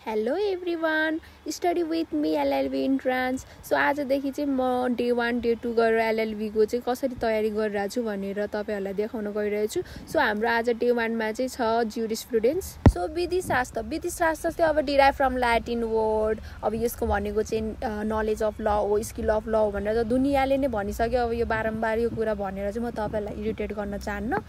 Hello everyone, study with me LLB entrance. So आजदेखि चाहिँ म डे 1 डे 2 गरेर एलएलबीको चाहिँ कसरी तयारी गरिरहेको छु भनेर तपाईँहरूलाई देखाउन गइरहेको छु। सो हाम्रो आज डे 1 मा चाहिँ छ ज्युरिस्प्रुडेन्स। सो विधिशास्त्र चाहिँ अब डिराइभ फ्रम ल्याटिन वर्ड। अब यसको भनेको चाहिँ नलेज अफ ल हो, स्किल अफ ल हो भनेर दुनियाँले नै भनिसक्यो। अब यो बारम्बार यो कुरा भनेर चाहिँ म तपाईँहरूलाई इरिटेट गर्न चाहन्न।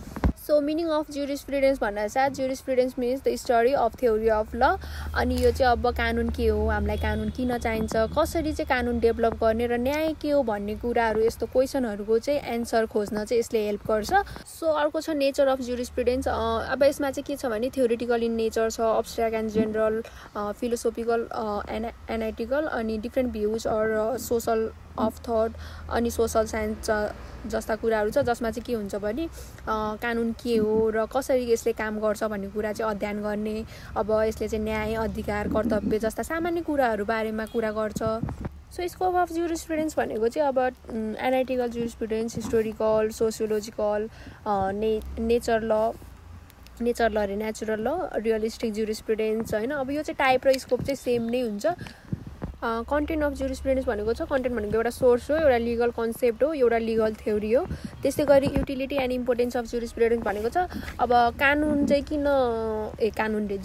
सो मिनिङ अफ ज्युरिस्प्रुडेन्स भन्दा चाहिँ jurisprudence means the study of theory of law. अनि यो चाहिँ अब कानुन के हो, हामीलाई कानुन किन चाहिन्छ, कसरी चाहिँ कानुन डेभलप गर्ने र न्याय के हो भन्ने कुराहरू, यस्तो क्वेसनहरूको चाहिँ एन्सर खोज्न चाहिँ यसले हेल्प गर्छ। सो अर्को छ नेचर अफ ज्युरिस्प्रुडेन्स। अब यसमा चाहिँ के छ भने थ्योरिटिकल इन नेचर छ, abstract and general, philosophical, analytical, अनि different views or social of thought अनि सोसल साइन्स जस्ता कुराहरू छ, जसमा चाहिँ के हुन्छ भने कानुन के हो र कसरी यसले काम गर्छ भन्ने कुरा चाहिँ अध्ययन गर्ने। अब यसले चाहिँ न्याय, अधिकार, कर्तव्य जस्ता सामान्य कुराहरू बारेमा कुरा गर्छ। सो स्कोप अफ ज्युरिस्प्रुडेन्स भनेको चाहिँ अब एनालिटिकल ज्युरिस्प्रुडेन्स, हिस्टोरिकल, सोसियोलोजिकल, नेचर ल अरे नेचुरल ल, रियलिस्टिक ज्युरिस्प्रुडेन्स होइन। अब यो चाहिँ टाइप र स्कोप चाहिँ सेम नै हुन्छ। कन्टेन्ट अफ ज्युरिस्प्रुडेन्स भनेको छ, कन्टेन्ट भनेको एउटा सोर्स हो, एउटा लिगल कन्सेप्ट हो, एउटा लिगल थ्योरी हो। त्यस्तै गरी युटिलिटी एन्ड इम्पोर्टेन्स अफ ज्युरिस्प्रुडेन्स भनेको छ अब कानुन चाहिँ किन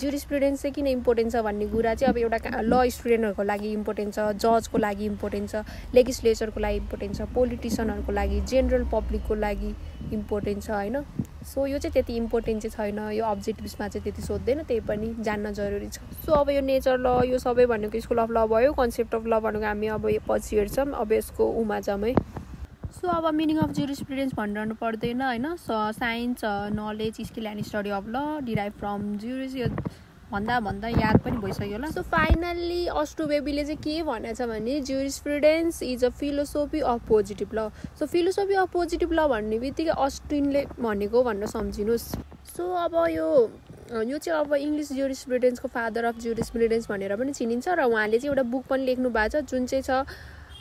ज्युरिस्प्रुडेन्स चाहिँ किन इम्पोर्टेन्ट छ भन्ने कुरा चाहिँ अब एउटा ल स्टुडेन्टहरूको लागि इम्पोर्टेन्ट छ, जजको लागि इम्पोर्टेन्ट छ, लेजिस्लेचरको लागि इम्पोर्टेन्ट छ, पोलिटिसियनहरूको लागि, जेनरल पब्लिकको लागि इम्पोर्टेन्ट छ होइन। सो यो चाहिँ त्यति इम्पोर्टेन्ट चाहिँ छैन, यो अब्जेक्टिभ्समा चाहिँ त्यति सोध्दैन, त्यही पनि जान्न जरुरी छ। सो अब यो नेचर ल यो सबै भनेको स्कुल अफ ल भयो, कन्सेप्ट अफ ल भनेको हामी अब पछि हेर्छौँ, अब यसको उमा जाउँ है। सो अब मिनिङ अफ ज्युरिस्प्रुडेन्स भनिरहनु पर्दैन होइन। Science, knowledge, skill and study of ल डिराइभ फ्रम ज्युरिस, यो भन्दा याद पनि भइसक्यो होला। सो फाइनल्ली अस्टुबेबीले चाहिँ के भनेको छ भने jurisprudence is a philosophy of positive law. So philosophy of positive law भन्ने बित्तिकै अस्टिनले भनेको भनेर सम्झिनुहोस्। सो अब यो चाहिँ अब इङ्ग्लिस ज्युरिस्प्रुडेन्सको फादर अफ ज्युरिस्प्रुडेन्स भनेर पनि चिनिन्छ र उहाँले चाहिँ एउटा बुक पनि लेख्नु भएको छ जुन चाहिँ छ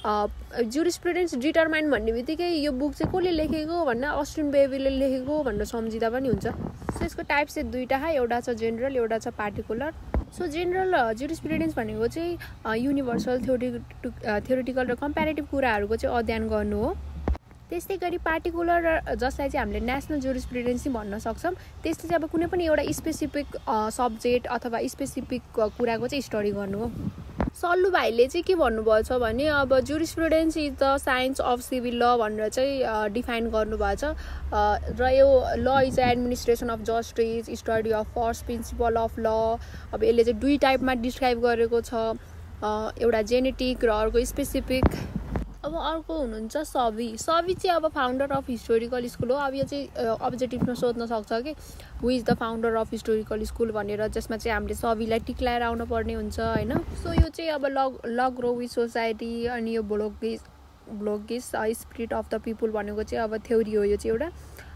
ज्युरिस्प्रुडेन्स डिटरमाइन भन्ने बित्तिकै यो बुक चाहिँ कसले लेखेको भन्दा अस्टिन बेबीले लेखेको भनेर सम्झिँदा पनि हुन्छ। सो यसको टाइप चाहिँ दुईवटा छ, एउटा छ जेनरल, एउटा छ पार्टिकुलर। सो जेनरल ज्युरिस्प्रुडेन्स भनेको चाहिँ युनिभर्सल, थ्योरिटिकल र कम्प्यारेटिभ कुराहरूको चाहिँ अध्ययन गर्नु हो। त्यस्तै गरी पार्टिकुलर जसलाई चाहिँ हामीले नेसनल ज्युरिस्प्रुडेन्स भन्न सक्छौँ, त्यसले चाहिँ अब कुनै पनि एउटा स्पेसिफिक सब्जेक्ट अथवा स्पेसिफिक कुराको चाहिँ स्टडी गर्नु हो। सल्लु भाइले चाहिँ के भन्नुभएको छ भने अब jurisprudence is the science of civil law भनेर चाहिँ डिफाइन गर्नुभएको छ र यो law is administration of justice, study of first principle of law. अब यसले चाहिँ दुई टाइपमा डिस्क्राइब गरेको छ, एउटा जेनेटिक र अर्को स्पेसिफिक। अब अर्को हुनुहुन्छ सवी चाहिँ अब फाउन्डर अफ हिस्टोरिकल स्कुल हो। अब यो चाहिँ अब्जेक्टिभमा सोध्न सक्छ कि who is the founder of historical school भनेर, जसमा चाहिँ हामीले सवीलाई टिक्लाएर आउनु पर्ने हुन्छ होइन। सो यो चाहिँ अब ल ग्रो विथ सोसाइटी, अनि यो ब्लोगिस स्पिरिट अफ द पिपुल भनेको चाहिँ अब थ्योरी हो। यो चाहिँ एउटा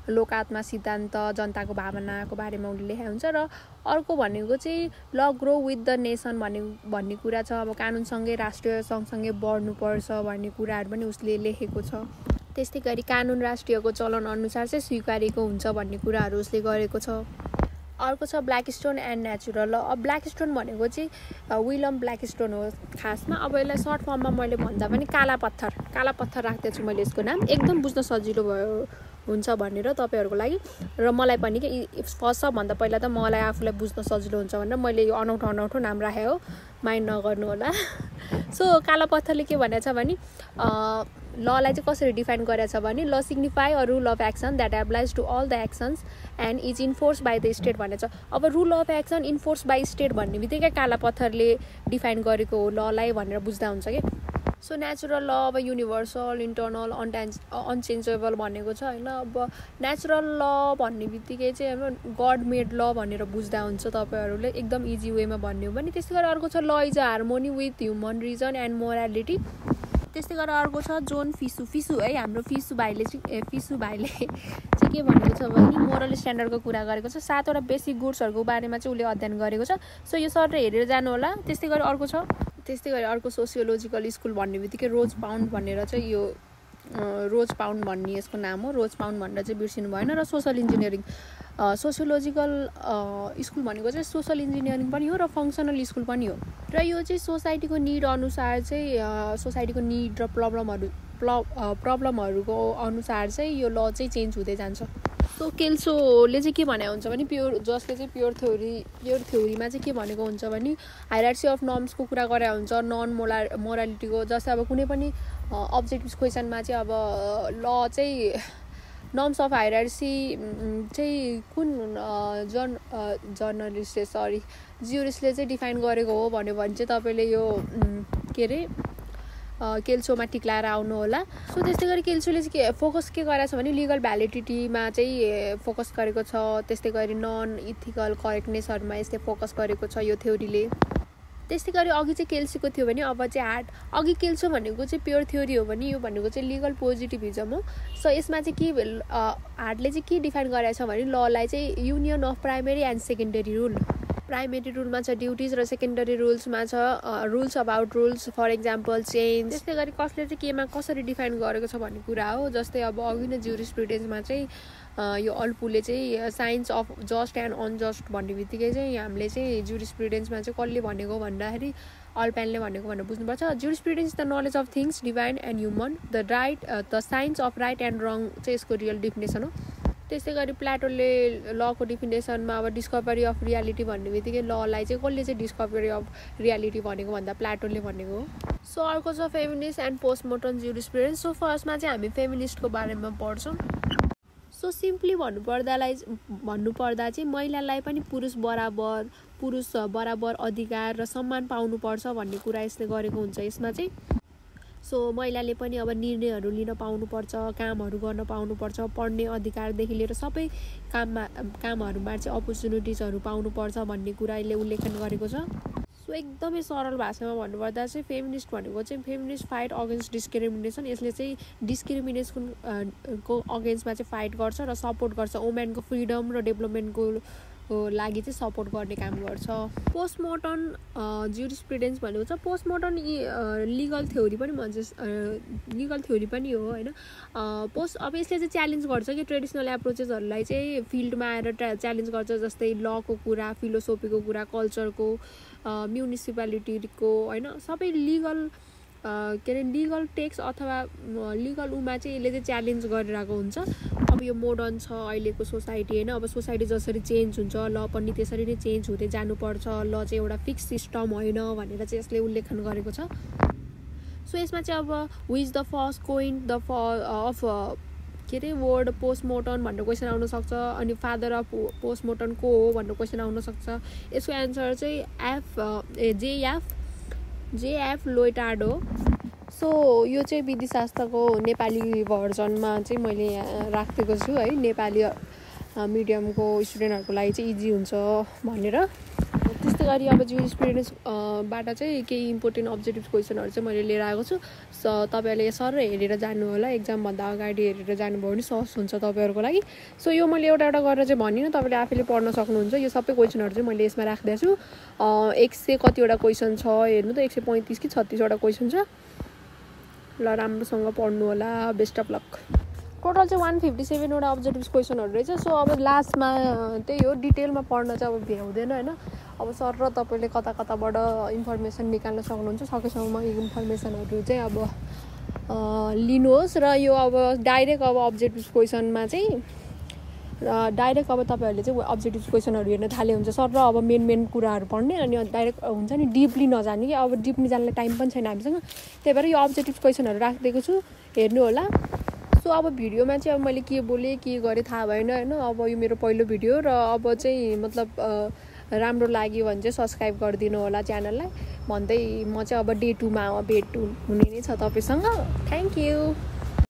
लोकात्मा सिद्धान्त, जनताको भावनाको बारेमा उसले लेखेको हुन्छ। र अर्को भनेको चाहिँ ल ग्रो विथ द नेसन भन्ने कुरा छ, अब कानुनसँगै राष्ट्रिय सँगसँगै बढ्नुपर्छ भन्ने कुराहरू पनि उसले लेखेको छ। त्यस्तै गरी कानुन राष्ट्रियको चलन अनुसार चाहिँ स्वीकारेको हुन्छ भन्ने कुराहरू उसले गरेको छ। अर्को छ ब्ल्याकस्टोन एन्ड नेचुरल ल। अब ब्ल्याकस्टोन भनेको चाहिँ विलियम ब्ल्याकस्टोन हो खासमा। अब यसलाई सर्ट फर्ममा मैले भन्दा पनि काला पत्थर राख्दैछु मैले यसको नाम, एकदम बुझ्न सजिलो हुन्छ भनेर तपाईँहरूको लागि र मलाई पनि कि फर्स्ट सबभन्दा पहिला त मलाई आफूलाई बुझ्न सजिलो हुन्छ भनेर मैले यो अनौठो नाम राखेँ हो, माइन्ड नगर्नु होला। सो काला पत्थरले के भनेको छ भने ललाई चाहिँ कसरी डिफाइन गरेको छ भने law signify a rule of action that applies to all the actions and is enforce by the state भनेको छ। अब rule of action enforce by state भन्ने बित्तिकै काला पत्थरले डिफाइन गरेको हो ललाई भनेर बुझ्दा हुन्छ कि। सो नेचुरल ल अब युनिभर्सल, इन्टर्नल, अनचेन्जेबल भनेको छ होइन। अब नेचुरल ल भन्ने बित्तिकै चाहिँ अब गड मेड ल भनेर बुझ्दा हुन्छ तपाईँहरूले, एकदम इजी वेमा भन्ने हो भने। त्यस्तै गरेर अर्को छ law is a harmony with human reason and morality. त्यस्तै गरेर अर्को छ जोन फिसु है, हाम्रो फिसु भाइले चाहिँ के भनेको छ भने मोरल स्ट्यान्डर्डको कुरा गरेको छ, 7वटा बेसिक गुड्सहरूको बारेमा चाहिँ उसले अध्ययन गरेको छ। सो यो सर हेरेर जानु होला। त्यस्तै गरी अर्को सोसियोलोजिकल स्कुल भन्ने बित्तिकै रोज पाउन्ड भनेर चाहिँ यो रोज पाउन्ड भन्ने यसको नाम हो, रोज पाउन्ड भनेर चाहिँ बिर्सिनु भएन। र सोसल इन्जिनियरिङ सोसियोलोजिकल स्कुल भनेको चाहिँ सोसल इन्जिनियरिङ पनि हो र फङ्सनल स्कुल पनि हो र यो चाहिँ सोसाइटीको निड अनुसार चाहिँ सोसाइटीको निड र प्रब्लमहरूको अनुसार चाहिँ यो ल चाहिँ चेन्ज हुँदै जान्छ सो केल्सोले चाहिँ के भने हुन्छ भने जसले चाहिँ प्योर थ्योरीमा चाहिँ के भनेको हुन्छ भने हायरार्की अफ नर्म्सको कुरा गरे हुन्छ नन मोरालिटीको जस्तै अब कुनै पनि अब्जेक्टिभ क्वेसनमा चाहिँ अब ल चाहिँ नर्म्स अफ हायरार्की चाहिँ कुन ज्युरिस्टले चाहिँ डिफाइन गरेको हो भन्यो भने चाहिँ तपाईँले यो के अरे केल्सोमा टिक्लाएर आउनु होला सो त्यस्तै गरी केल्सोले चाहिँ के फोकस के गरेको छ भने लिगल भ्यालिडिटीमा चाहिँ फोकस गरेको छ त्यस्तै गरी नन इथिकल करेक्टनेसहरूमा यसले फोकस गरेको छ यो थ्योरीले त्यस्तै गरी अघि चाहिँ केल्सीको थियो भने अब चाहिँ अघि केल्सो भनेको चाहिँ प्योर थ्योरी हो भने यो भनेको चाहिँ लिगल पोजिटिभिजम हो सो यसमा चाहिँ के हार्टले चाहिँ के डिफाइन गरेको छ भने ललाई चाहिँ union of primary and secondary rule primary रुलमा छ ड्युटिज र सेकेन्डरी रुल्समा छ rules about rules for example change त्यस्तै गरी कसले चाहिँ केमा कसरी डिफाइन गरेको छ भन्ने कुरा हो जस्तै अब अघि नै ज्युरिस्प्रुडेन्समा चाहिँ यो अल्पुले चाहिँ science of just and unjust भन्ने बित्तिकै चाहिँ हामीले चाहिँ ज्युरिस्प्रुडेन्समा चाहिँ कसले भनेको भन्दाखेरि अल्पेनले भनेको भनेर बुझ्नुपर्छ jurisprudence the knowledge of things divine and human the science of right and wrong चाहिँ यसको रियल डिफिनेसन हो त्यस्तै गरी प्लाटोले लको डिफिनेसनमा अब डिस्कभरी अफ रियालिटी भन्ने बित्तिकै ललाई चाहिँ कसले चाहिँ डिस्कभरी अफ रियालिटी भनेको भन्दा प्लाटोले भनेको हो सो अर्को छ फेमिनिस्ट एन्ड पोस्टमोर्टम ज्युरिस्प्रुडेन्स सो फर्स्टमा चाहिँ हामी फेमिनिस्टको बारेमा पढ्छौँ सो सिम्पली भन्नुपर्दा चाहिँ महिलालाई पनि पुरुष बराबर अधिकार र सम्मान पाउनुपर्छ भन्ने कुरा यसले गरेको हुन्छ यसमा चाहिँ सो महिलाले पनि अब निर्णयहरू लिन पाउनुपर्छ कामहरू गर्न पाउनुपर्छ पढ्ने अधिकारदेखि लिएर सबै कामहरूमा चाहिँ अपर्च्युनिटिजहरू पाउनुपर्छ भन्ने कुरा यसले उल्लेखन गरेको छ सो एकदमै सरल भाषामा भन्नुपर्दा चाहिँ फेमिनिस्ट भनेको चाहिँ फेमिनिस्ट फाइट अगेन्स्ट डिस्क्रिमिनेसन यसले चाहिँ डिस्क्रिमिनेसनको अगेन्स्टमा चाहिँ फाइट गर्छ र सपोर्ट गर्छ वुमेनको फ्रिडम र डेभलपमेन्टको लागि चाहिँ सपोर्ट गर्ने काम गर्छ पोस्टमोर्टम ज्युरिस्प्रुडेन्स भनेको छ पोस्टमोर्टम लिगल थ्योरी पनि भन्छ लिगल थ्योरी पनि हो होइन अब यसले चाहिँ च्यालेन्ज गर्छ कि ट्रेडिसनल एप्रोचेसहरूलाई चाहिँ फिल्डमा आएर च्यालेन्ज गर्छ जस्तै लको कुरा फिलोसोफीको कुरा कल्चरको म्युनिसिपालिटीको होइन सबै लिगल के अरे लिगल टेक्स्ट अथवा लिगल उमा चाहिँ यसले चाहिँ च्यालेन्ज गरिरहेको हुन्छ अब यो मोडर्न छ अहिलेको सोसाइटी होइन अब सोसाइटी जसरी चेन्ज हुन्छ ल पनि त्यसरी नै चेन्ज हुँदै जानुपर्छ ल चाहिँ एउटा फिक्स सिस्टम होइन भनेर चाहिँ यसले उल्लेखन गरेको छ सो यसमा चाहिँ अब who is the first coin of के अरे वर्ड पोस्टमोर्टम भन्ने क्वेसन आउनसक्छ अनि फादर अफ पोस्टमोर्टम को हो भन्ने क्वेसन आउनसक्छ यसको एन्सर चाहिँ जेएफ लोइटार्ड हो सो यो चाहिँ विधिशास्त्रको नेपाली भर्जनमा चाहिँ मैले राखिदिएको छु है नेपाली मिडियमको स्टुडेन्टहरूको लागि चाहिँ इजी हुन्छ भनेर त्यस्तै गरी अब ज्युरिस्प्रुडेन्सबाट चाहिँ केही इम्पोर्टेन्ट अब्जेक्टिभ क्वेसनहरू चाहिँ मैले लिएर आएको छु सो तपाईँहरूले सर हेरेर जानु होला एक्जामभन्दा अगाडि हेरेर जानुभयो भने सहज हुन्छ तपाईँहरूको लागि सो यो मैले एउटा गरेर चाहिँ भनिनँ तपाईँले आफैले पढ्न सक्नुहुन्छ यो सबै क्वेसनहरू चाहिँ मैले यसमा राखिदिएको छु 100 कतिवटा क्वेसन छ हेर्नु त 135 कि 36वटा क्वेसन छ ल राम्रोसँग पढ्नु होला बेस्ट अफ लक टोटल चाहिँ 157वटा अब्जेक्टिभ क्वेसनहरू रहेछ सो अब लास्टमा त्यही हो डिटेलमा पढ्न चाहिँ अब भ्याउँदैन होइन अब सर र तपाईँले कता कताबाट इन्फर्मेसन निकाल्न सक्नुहुन्छ सकेसम्म इन्फर्मेसनहरू चाहिँ अब लिनुहोस् र यो अब डाइरेक्ट अब अब्जेक्टिभ क्वेसनमा चाहिँ डाइरेक्ट अब तपाईँहरूले चाहिँ अब्जेक्टिभ क्वेसनहरू हेर्न थाले हुन्छ सर र अब मेन कुराहरू पढ्ने अनि डाइरेक्ट हुन्छ नि डिपली नजाने कि अब डिपली जानलाई टाइम पनि छैन हामीसँग त्यही भएर यो अब्जेक्टिभ क्वेसनहरू राखिदिएको छु हेर्नु होला सो अब भिडियोमा चाहिँ अब मैले के बोलेँ के गरेँ थाहा भएन होइन अब यो मेरो पहिलो भिडियो र अब चाहिँ मतलब राम्रो लाग्यो भने चाहिँ सब्सक्राइब गरिदिनु होला च्यानललाई भन्दै म चाहिँ अब डे 2मा भेट हुने नै छ तपाईँसँग थ्याङ्क यू